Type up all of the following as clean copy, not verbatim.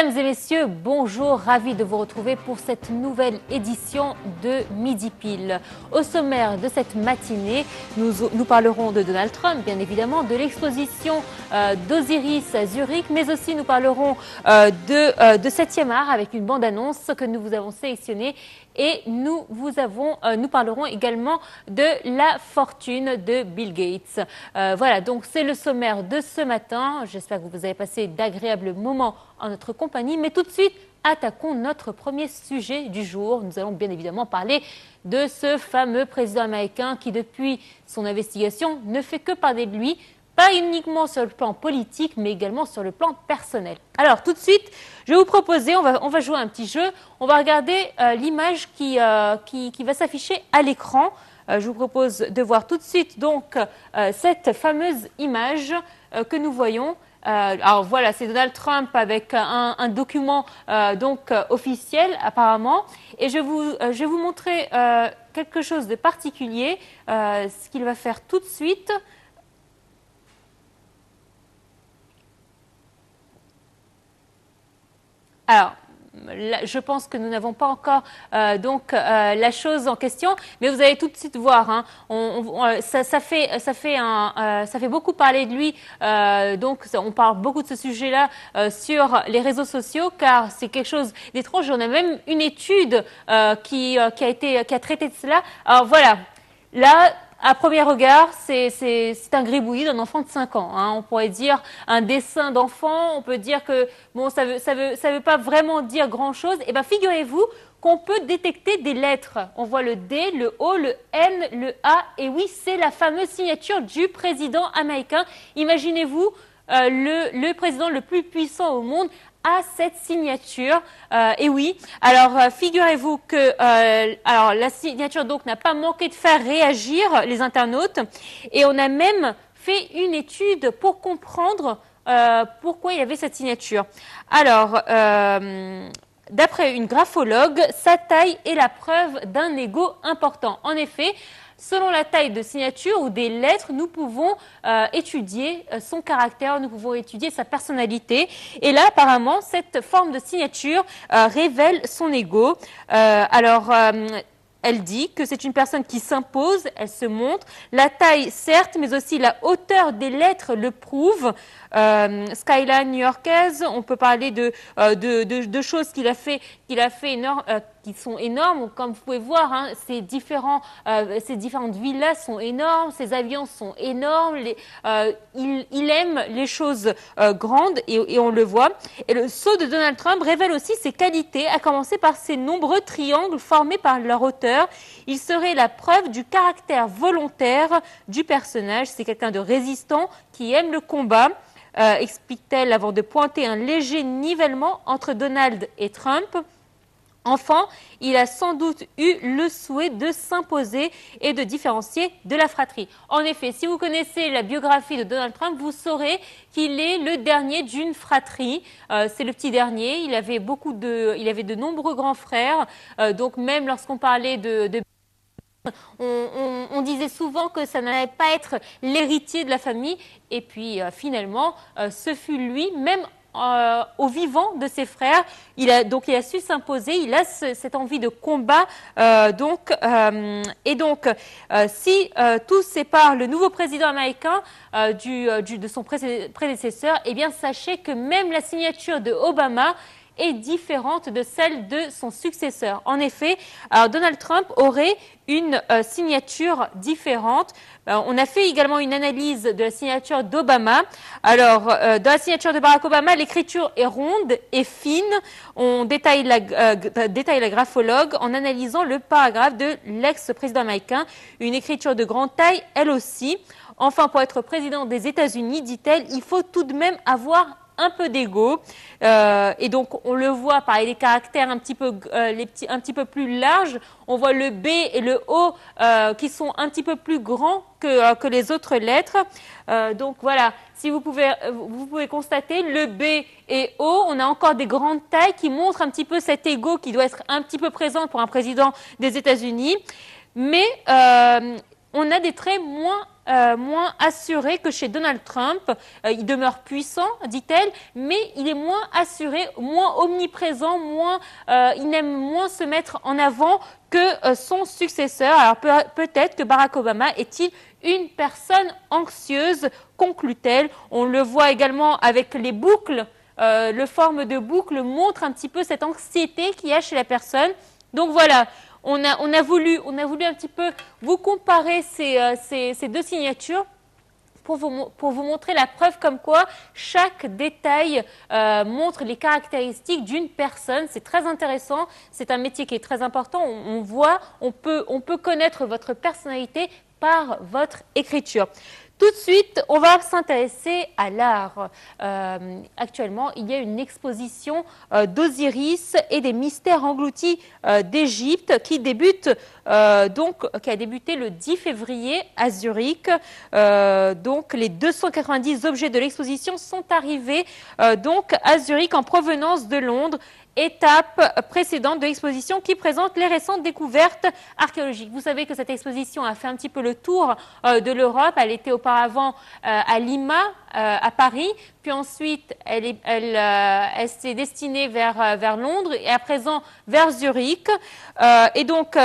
Mesdames et messieurs, bonjour, ravi de vous retrouver pour cette nouvelle édition de Midi Pile. Au sommaire de cette matinée, nous parlerons de Donald Trump, bien évidemment, de l'exposition d'Osiris à Zurich, mais aussi nous parlerons de 7e art avec une bande-annonce que nous vous avons sélectionnée. Et nous parlerons également de la fortune de Bill Gates. Voilà, donc c'est le sommaire de ce matin. J'espère que vous avez passé d'agréables moments en notre compagnie. Mais tout de suite, attaquons notre premier sujet du jour. Nous allons bien évidemment parler de ce fameux président américain qui, depuis son investigation, ne fait que parler de lui. Pas uniquement sur le plan politique, mais également sur le plan personnel. Alors, tout de suite, je vais vous proposer, on va jouer un petit jeu. On va regarder l'image qui va s'afficher à l'écran. Je vous propose de voir tout de suite donc cette fameuse image que nous voyons. Alors voilà, c'est Donald Trump avec un document officiel apparemment. Et je vais vous montrer quelque chose de particulier, ce qu'il va faire tout de suite. Alors, là, je pense que nous n'avons pas encore la chose en question, mais vous allez tout de suite voir. Hein, ça fait beaucoup parler de lui. On parle beaucoup de ce sujet-là sur les réseaux sociaux, car c'est quelque chose d'étrange. On a même une étude qui a traité de cela. Alors voilà, là. À premier regard, c'est un gribouillis d'un enfant de 5 ans. Hein. On pourrait dire un dessin d'enfant. On peut dire que bon, ça veut pas vraiment dire grand-chose. Et bien, figurez-vous qu'on peut détecter des lettres. On voit le D, le O, le N, le A. Et oui, c'est la fameuse signature du président américain. Imaginez-vous le président le plus puissant au monde à cette signature. Et oui, alors figurez-vous que la signature donc n'a pas manqué de faire réagir les internautes, et on a même fait une étude pour comprendre pourquoi il y avait cette signature. Alors, d'après une graphologue, sa taille est la preuve d'un ego important. En effet, selon la taille de signature ou des lettres, nous pouvons étudier son caractère, nous pouvons étudier sa personnalité. Et là, apparemment, cette forme de signature révèle son ego. Elle dit que c'est une personne qui s'impose, elle se montre. La taille, certes, mais aussi la hauteur des lettres le prouve. Skyline new-yorkaise, on peut parler de choses qu'il a fait qui sont énormes. Comme vous pouvez voir, hein, ces différentes villas sont énormes, ces avions sont énormes. Il aime les choses grandes et on le voit. Et le sceau de Donald Trump révèle aussi ses qualités, à commencer par ses nombreux triangles formés par leur hauteur. Il serait la preuve du caractère volontaire du personnage. C'est quelqu'un de résistant qui aime le combat. Explique-t-elle avant de pointer un léger nivellement entre Donald et Trump. Enfant, il a sans doute eu le souhait de s'imposer et de différencier de la fratrie. En effet, si vous connaissez la biographie de Donald Trump, vous saurez qu'il est le dernier d'une fratrie. C'est le petit dernier. Il avait de nombreux grands frères. Donc même lorsqu'on parlait on disait souvent que ça n'allait pas être l'héritier de la famille. Et puis finalement, ce fut lui, même au vivant de ses frères. Il a su s'imposer, il a cette envie de combat. Si tout sépare le nouveau président américain de son prédécesseur, eh bien sachez que même la signature de Obama est différente de celle de son successeur. En effet, Donald Trump aurait une signature différente. On a fait également une analyse de la signature d'Obama. Alors, dans la signature de Barack Obama, l'écriture est ronde et fine. On détaille la graphologue en analysant le paragraphe de l'ex-président américain. Une écriture de grande taille, elle aussi. Enfin, pour être président des États-Unis, dit-elle, il faut tout de même avoir un peu d'ego, et donc on le voit par les caractères un petit peu plus larges. On voit le B et le O qui sont un petit peu plus grands que les autres lettres. Donc voilà, si vous pouvez constater, le B et O, on a encore des grandes tailles qui montrent un petit peu cet ego qui doit être un petit peu présent pour un président des États-Unis. Mais on a des traits moins moins assuré que chez Donald Trump. Il demeure puissant, dit-elle, mais il est moins assuré, moins omniprésent, il aime moins se mettre en avant que son successeur. Alors peut-être que Barack Obama est-il une personne anxieuse, conclut-elle. On le voit également avec les boucles. Le forme de boucle montre un petit peu cette anxiété qu'il y a chez la personne. Donc voilà, on a voulu un petit peu vous comparer ces deux signatures pour vous montrer la preuve comme quoi chaque détail montre les caractéristiques d'une personne. C'est très intéressant, c'est un métier qui est très important. On peut connaître votre personnalité par votre écriture. Tout de suite, on va s'intéresser à l'art. Actuellement, il y a une exposition d'Osiris et des mystères engloutis d'Égypte qui a débuté le 10 février à Zurich. Donc, les 290 objets de l'exposition sont arrivés à Zurich en provenance de Londres. Étape précédente de l'exposition qui présente les récentes découvertes archéologiques. Vous savez que cette exposition a fait un petit peu le tour de l'Europe. Elle était auparavant à Lima, à Paris, puis ensuite elle s'est destinée vers Londres et à présent vers Zurich. Et donc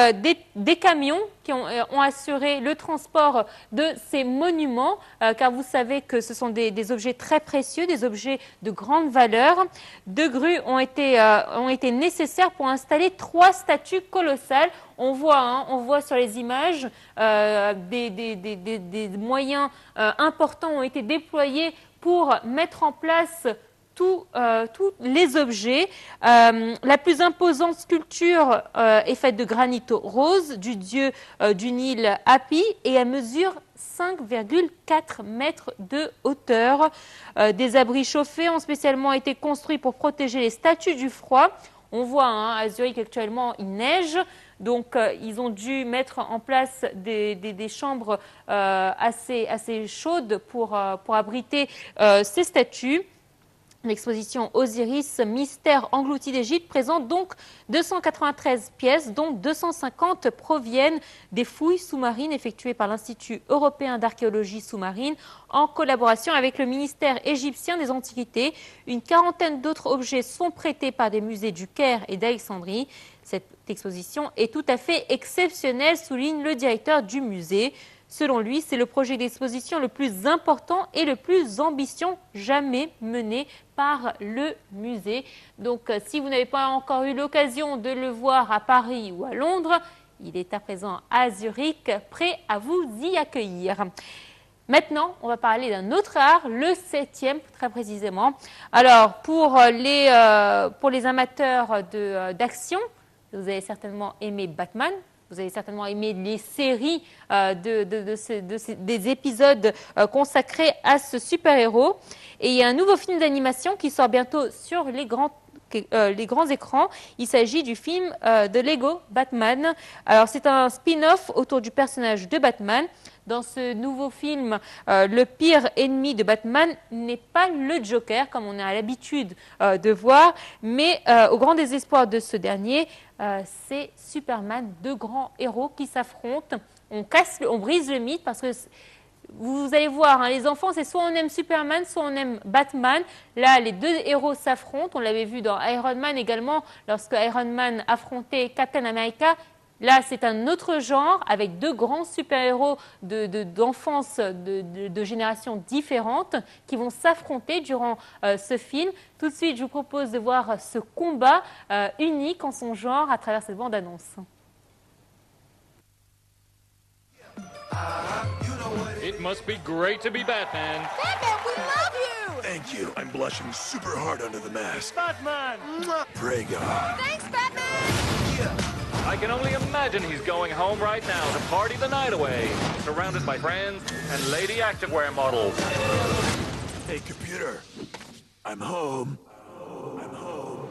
des camions qui ont assuré le transport de ces monuments, car vous savez que ce sont des objets très précieux, des objets de grande valeur. 2 grues ont été nécessaires pour installer 3 statues colossales. On voit sur les images des moyens importants ont été déployés pour mettre en place tous les objets. La plus imposante sculpture est faite de granit rose du dieu du Nil Hapi et elle mesure 5,4 mètres de hauteur. Des abris chauffés ont spécialement été construits pour protéger les statues du froid. On voit à Zurich actuellement, il neige. Donc, ils ont dû mettre en place des chambres assez chaudes pour abriter ces statues. L'exposition Osiris, mystère englouti d'Égypte, présente donc 293 pièces, dont 250 proviennent des fouilles sous-marines effectuées par l'Institut européen d'archéologie sous-marine en collaboration avec le ministère égyptien des Antiquités. Une quarantaine d'autres objets sont prêtés par des musées du Caire et d'Alexandrie. Cette exposition est tout à fait exceptionnelle, souligne le directeur du musée. Selon lui, c'est le projet d'exposition le plus important et le plus ambitieux jamais mené par le musée. Donc, si vous n'avez pas encore eu l'occasion de le voir à Paris ou à Londres, il est à présent à Zurich, prêt à vous y accueillir. Maintenant, on va parler d'un autre art, le 7e très précisément. Alors, pour les amateurs d'action, vous avez certainement aimé Batman. Vous avez certainement aimé les séries des épisodes consacrés à ce super-héros. Et il y a un nouveau film d'animation qui sort bientôt sur les grands écrans. Il s'agit du film de Lego Batman. Alors, c'est un spin-off autour du personnage de Batman. Dans ce nouveau film, le pire ennemi de Batman n'est pas le Joker, comme on a l'habitude de voir, mais au grand désespoir de ce dernier, c'est Superman, 2 grands héros qui s'affrontent. On brise le mythe parce que vous allez voir, les enfants, c'est soit on aime Superman, soit on aime Batman. Là, les 2 héros s'affrontent. On l'avait vu dans Iron Man également, lorsque Iron Man affrontait Captain America. Là, c'est un autre genre, avec 2 grands super-héros d'enfance de générations différentes qui vont s'affronter durant ce film. Tout de suite, je vous propose de voir ce combat unique en son genre à travers cette bande-annonce. It must be great to be Batman. Batman, we love you! Thank you. I'm blushing super hard under the mask. Batman! Pray God. Thanks, Batman! I can only imagine he's going home right now to party the night away, surrounded by friends and lady activewear models. Hey, computer. I'm home. I'm home.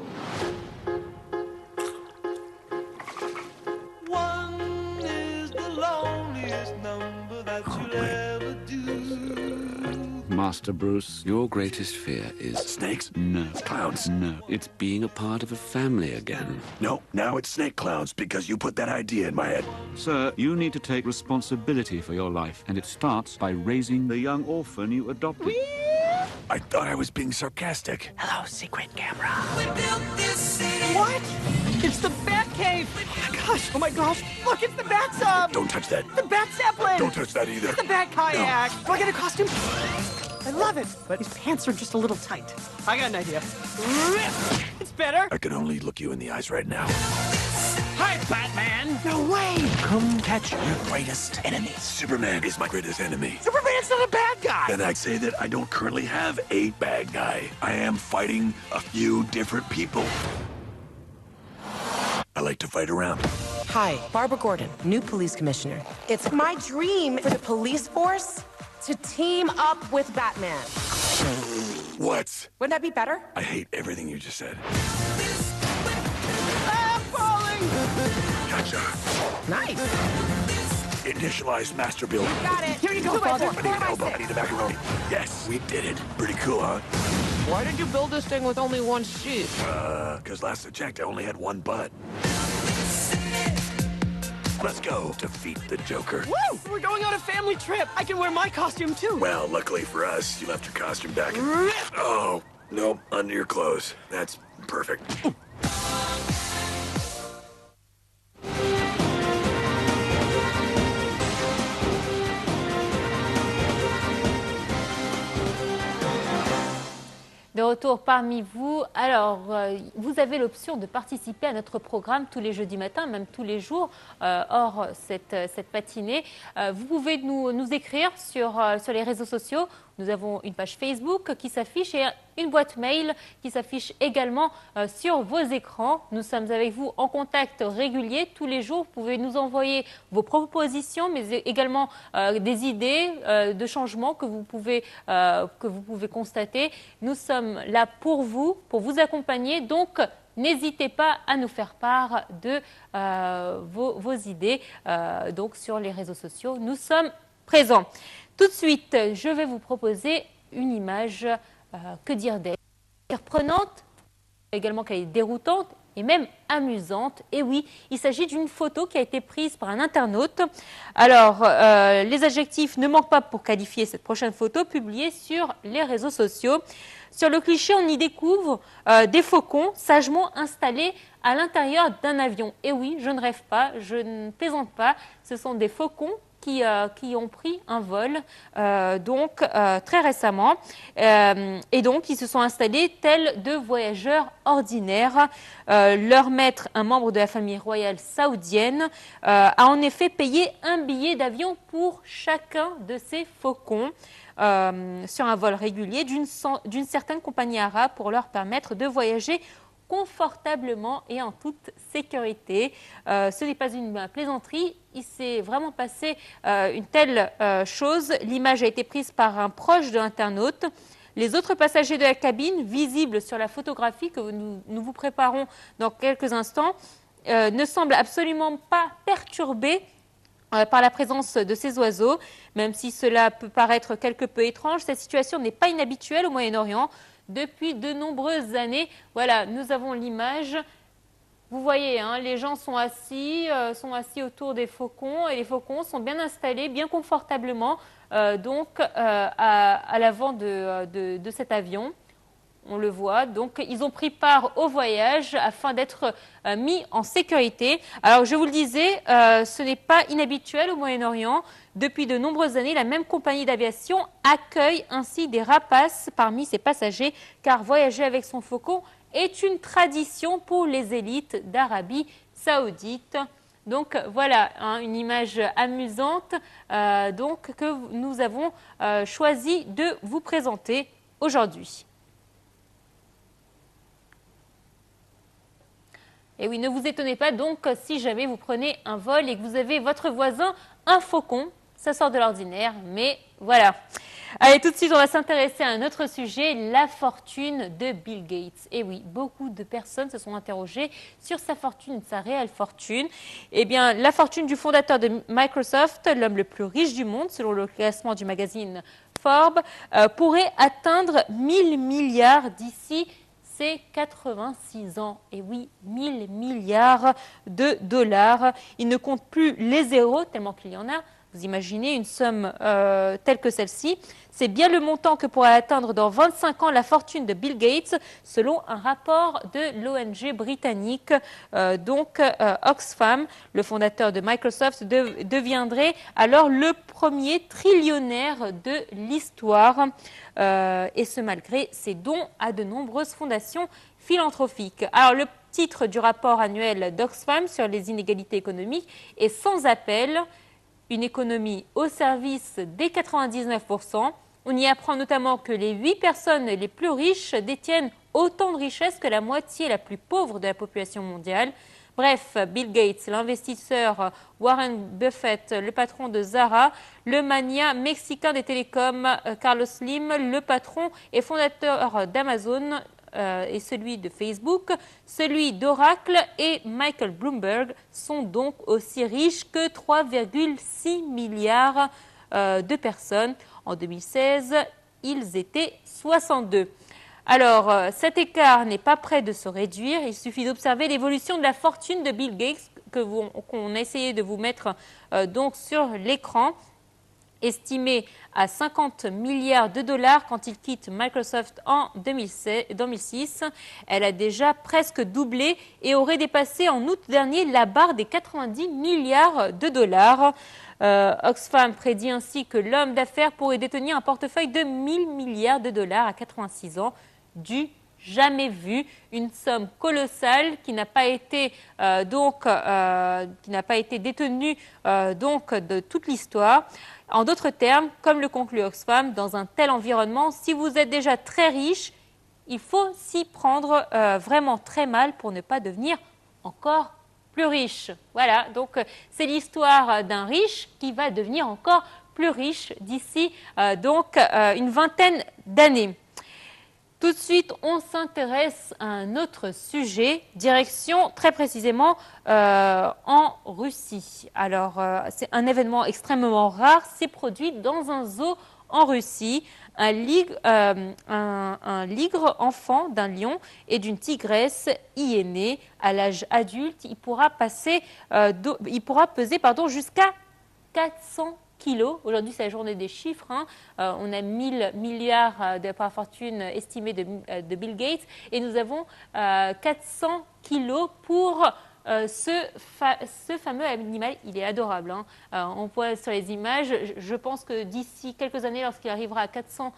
One is the loneliest number that you'll ever do. Master Bruce. Your greatest fear is... Snakes? No. Clowns? No. It's being a part of a family again. No, now it's snake clowns because you put that idea in my head. Sir, you need to take responsibility for your life, and it starts by raising the young orphan you adopted. I thought I was being sarcastic. Hello, secret camera. What? It's the Batcave! Oh my gosh! Look, it's the Bat Sub! Don't touch that. The Bat Zeppelin! Don't touch that either. The Bat Kayak! Do I get a costume? I love it, but his pants are just a little tight. I got an idea. It's better! I can only look you in the eyes right now. Hi, Batman! No way! Come catch your greatest enemy. Superman is my greatest enemy. Superman's not a bad guy! Then I'd say that I don't currently have a bad guy. I am fighting a few different people. I like to fight around. Hi, Barbara Gordon, new police commissioner. It's my dream for the police force to team up with Batman. What? Wouldn't that be better? I hate everything you just said. I'm falling! Gotcha. Nice. Initialize master build. Got it. Here you go, 2 by Father. 4, I need 4 an by elbow. I 6. need a macaroni. Yes, we did it. Pretty cool, huh? Why did you build this thing with only one sheet? Because last I checked, I only had one butt. Let's go defeat the Joker. Woo! We're going on a family trip. I can wear my costume too. Well, luckily for us, you left your costume back. Oh, nope, under your clothes. That's perfect. De retour parmi vous. Alors, vous avez l'option de participer à notre programme tous les jeudis matins, même tous les jours, hors cette matinée. Vous pouvez nous écrire sur les réseaux sociaux. Nous avons une page Facebook qui s'affiche et une boîte mail qui s'affiche également sur vos écrans. Nous sommes avec vous en contact régulier tous les jours. Vous pouvez nous envoyer vos propositions, mais également des idées de changements que vous pouvez constater. Nous sommes là pour vous accompagner. Donc, n'hésitez pas à nous faire part de vos idées donc sur les réseaux sociaux. Nous sommes présents. Tout de suite, je vais vous proposer une image, que dire d'elle, surprenante, également qu'elle est déroutante et même amusante. Et oui, il s'agit d'une photo qui a été prise par un internaute. Alors, les adjectifs ne manquent pas pour qualifier cette prochaine photo publiée sur les réseaux sociaux. Sur le cliché, on y découvre des faucons sagement installés à l'intérieur d'un avion. Et oui, je ne rêve pas, je ne plaisante pas, ce sont des faucons qui ont pris un vol très récemment. Et donc, ils se sont installés tels de voyageurs ordinaires. Leur maître, un membre de la famille royale saoudienne, a en effet payé un billet d'avion pour chacun de ces faucons sur un vol régulier d'une certaine compagnie arabe pour leur permettre de voyager confortablement et en toute sécurité. Ce n'est pas une plaisanterie, il s'est vraiment passé une telle chose. L'image a été prise par un proche de l'internaute. Les autres passagers de la cabine, visibles sur la photographie que nous vous préparons dans quelques instants, ne semblent absolument pas perturbés par la présence de ces oiseaux. Même si cela peut paraître quelque peu étrange, cette situation n'est pas inhabituelle au Moyen-Orient. Depuis de nombreuses années, voilà, nous avons l'image. Vous voyez, hein, les gens sont assis autour des faucons et les faucons sont bien installés, bien confortablement, à l'avant de cet avion. On le voit. Donc, ils ont pris part au voyage afin d'être mis en sécurité. Alors, je vous le disais, ce n'est pas inhabituel au Moyen-Orient. Depuis de nombreuses années, la même compagnie d'aviation accueille ainsi des rapaces parmi ses passagers, car voyager avec son faucon est une tradition pour les élites d'Arabie Saoudite. Donc voilà, hein, une image amusante que nous avons choisi de vous présenter aujourd'hui. Et oui, ne vous étonnez pas donc si jamais vous prenez un vol et que vous avez votre voisin un faucon. Ça sort de l'ordinaire, mais voilà. Allez, tout de suite, on va s'intéresser à un autre sujet, la fortune de Bill Gates. Et oui, beaucoup de personnes se sont interrogées sur sa fortune, sa réelle fortune. Eh bien, la fortune du fondateur de Microsoft, l'homme le plus riche du monde, selon le classement du magazine Forbes, pourrait atteindre 1000 milliards d'ici ses 86 ans. Et oui, 1000 milliards de dollars. Il ne compte plus les zéros, tellement qu'il y en a. Vous imaginez une somme telle que celle-ci. C'est bien le montant que pourrait atteindre dans 25 ans la fortune de Bill Gates, selon un rapport de l'ONG britannique. Oxfam, le fondateur de Microsoft, deviendrait alors le premier trillionnaire de l'histoire. Et ce malgré ses dons à de nombreuses fondations philanthropiques. Alors le titre du rapport annuel d'Oxfam sur les inégalités économiques est sans appel. Une économie au service des 99%. On y apprend notamment que les 8 personnes les plus riches détiennent autant de richesses que la moitié la plus pauvre de la population mondiale. Bref, Bill Gates, l'investisseur, Warren Buffett, le patron de Zara, le mania mexicain des télécoms, Carlos Slim, le patron et fondateur d'Amazon, et celui de Facebook, celui d'Oracle et Michael Bloomberg sont donc aussi riches que 3,6 milliards de personnes. En 2016, ils étaient 62. Alors, cet écart n'est pas près de se réduire. Il suffit d'observer l'évolution de la fortune de Bill Gates qu'on a essayé de vous mettre donc sur l'écran. Estimée à 50 milliards de dollars quand il quitte Microsoft en 2006. Elle a déjà presque doublé et aurait dépassé en août dernier la barre des 90 milliards de dollars. Oxfam prédit ainsi que l'homme d'affaires pourrait détenir un portefeuille de 1000 milliards de dollars à 86 ans, du jamais vu, une somme colossale qui n'a pas été détenue de toute l'histoire. En d'autres termes, comme le conclut Oxfam, dans un tel environnement, si vous êtes déjà très riche, il faut s'y prendre vraiment très mal pour ne pas devenir encore plus riche. Voilà, donc c'est l'histoire d'un riche qui va devenir encore plus riche d'ici une vingtaine d'années. Tout de suite, on s'intéresse à un autre sujet, direction très précisément en Russie. Alors, c'est un événement extrêmement rare, c'est produit dans un zoo en Russie. Un ligre enfant d'un lion et d'une tigresse y est né. À l'âge adulte, il pourra peser jusqu'à 400 kilos. Aujourd'hui, c'est la journée des chiffres. On a 1000 milliards de par fortune estimée de Bill Gates et nous avons 400 kilos pour ce fameux animal. Il est adorable. On voit sur les images. Je pense que d'ici quelques années, lorsqu'il arrivera à 400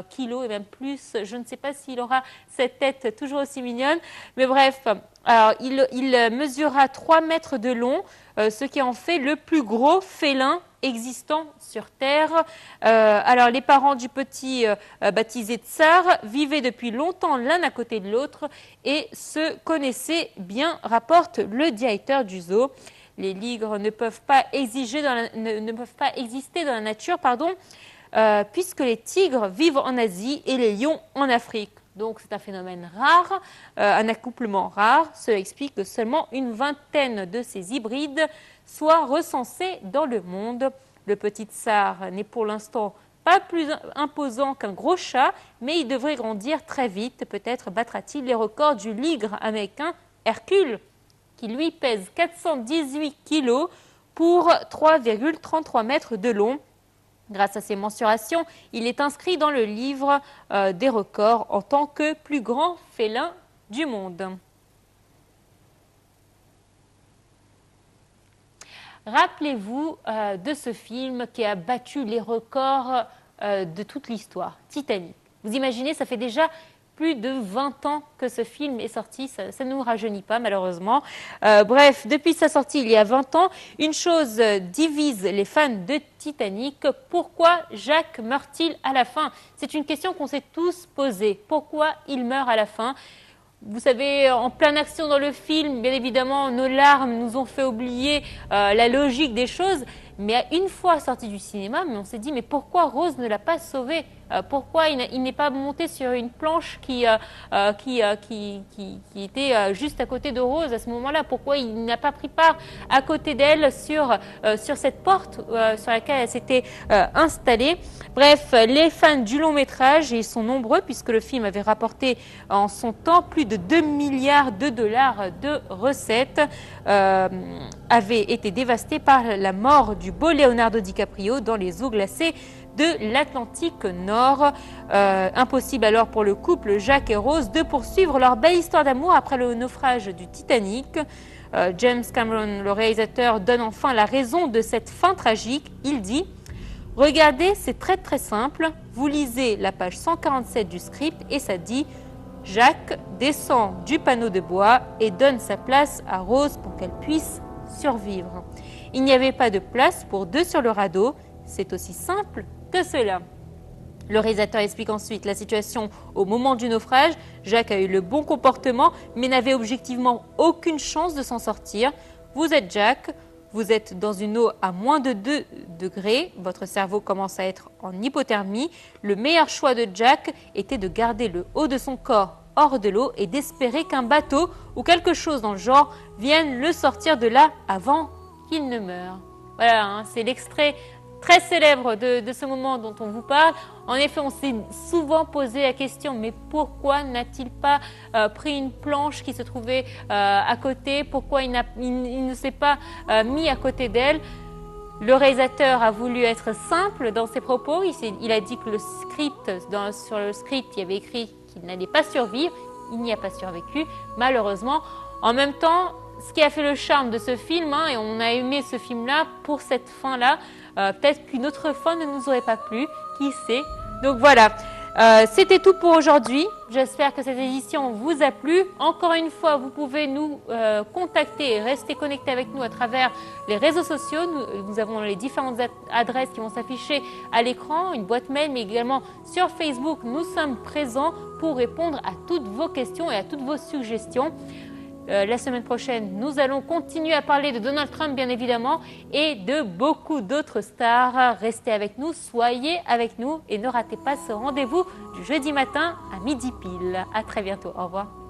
kilos et même plus, je ne sais pas s'il aura cette tête toujours aussi mignonne. Mais bref, alors, il mesurera 3 mètres de long, ce qui en fait le plus gros félin existant sur Terre. Alors, les parents du petit baptisé Tsar vivaient depuis longtemps l'un à côté de l'autre et se connaissaient bien, rapporte le directeur du zoo. Les ligres ne peuvent pas exister dans la nature, puisque les tigres vivent en Asie et les lions en Afrique. Donc c'est un phénomène rare, un accouplement rare. Cela explique que seulement une vingtaine de ces hybrides soient recensés dans le monde. Le petit tsar n'est pour l'instant pas plus imposant qu'un gros chat, mais il devrait grandir très vite. Peut-être battra-t-il les records du ligre américain Hercule, qui lui pèse 418 kilos pour 3,33 mètres de long. Grâce à ses mensurations, il est inscrit dans le livre des records en tant que plus grand félin du monde. Rappelez-vous de ce film qui a battu les records de toute l'histoire, Titanic. Vous imaginez, ça fait déjà plus de 20 ans que ce film est sorti, ça ne nous rajeunit pas malheureusement. Bref, depuis sa sortie il y a 20 ans, une chose divise les fans de Titanic. Pourquoi Jack meurt-il à la fin? C'est une question qu'on s'est tous posée. Pourquoi il meurt à la fin? Vous savez, en pleine action dans le film, bien évidemment, nos larmes nous ont fait oublier la logique des choses. Mais une fois sorti du cinéma, mais on s'est dit, mais pourquoi Rose ne l'a pas sauvé? Pourquoi il n'est pas monté sur une planche qui était juste à côté de Rose à ce moment-là? Pourquoi il n'a pas pris part à côté d'elle sur cette porte sur laquelle elle s'était installée? Bref, les fans du long métrage, et ils sont nombreux puisque le film avait rapporté en son temps plus de 2 milliards de dollars de recettes, avaient été dévastés par la mort du beau Leonardo DiCaprio dans les eaux glacées de l'Atlantique Nord. Impossible alors pour le couple Jack et Rose de poursuivre leur belle histoire d'amour après le naufrage du Titanic. James Cameron, le réalisateur, donne enfin la raison de cette fin tragique. Il dit « Regardez, c'est très très simple. Vous lisez la page 147 du script et ça dit « Jack descend du panneau de bois et donne sa place à Rose pour qu'elle puisse survivre. Il n'y avait pas de place pour deux sur le radeau. C'est aussi simple que cela. » Le réalisateur explique ensuite la situation au moment du naufrage. Jack a eu le bon comportement, mais n'avait objectivement aucune chance de s'en sortir. Vous êtes Jack, vous êtes dans une eau à moins de 2 degrés, votre cerveau commence à être en hypothermie. Le meilleur choix de Jack était de garder le haut de son corps hors de l'eau et d'espérer qu'un bateau ou quelque chose dans le genre vienne le sortir de là avant qu'il ne meure. Voilà, hein, c'est l'extrait très célèbre de ce moment dont on vous parle. En effet, on s'est souvent posé la question, mais pourquoi n'a-t-il pas pris une planche qui se trouvait à côté? Pourquoi il ne s'est pas mis à côté d'elle? Le réalisateur a voulu être simple dans ses propos. Il a dit que le script, sur le script, il y avait écrit qu'il n'allait pas survivre. Il n'y a pas survécu, malheureusement. En même temps, ce qui a fait le charme de ce film, hein, et on a aimé ce film-là pour cette fin-là, peut-être qu'une autre fin ne nous aurait pas plu, qui sait. Donc voilà, c'était tout pour aujourd'hui. J'espère que cette édition vous a plu. Encore une fois, vous pouvez nous contacter et rester connectés avec nous à travers les réseaux sociaux. Nous avons les différentes adresses qui vont s'afficher à l'écran, une boîte mail, mais également sur Facebook. Nous sommes présents pour répondre à toutes vos questions et à toutes vos suggestions. La semaine prochaine, nous allons continuer à parler de Donald Trump, bien évidemment, et de beaucoup d'autres stars. Restez avec nous, soyez avec nous et ne ratez pas ce rendez-vous du jeudi matin à midi pile. À très bientôt. Au revoir.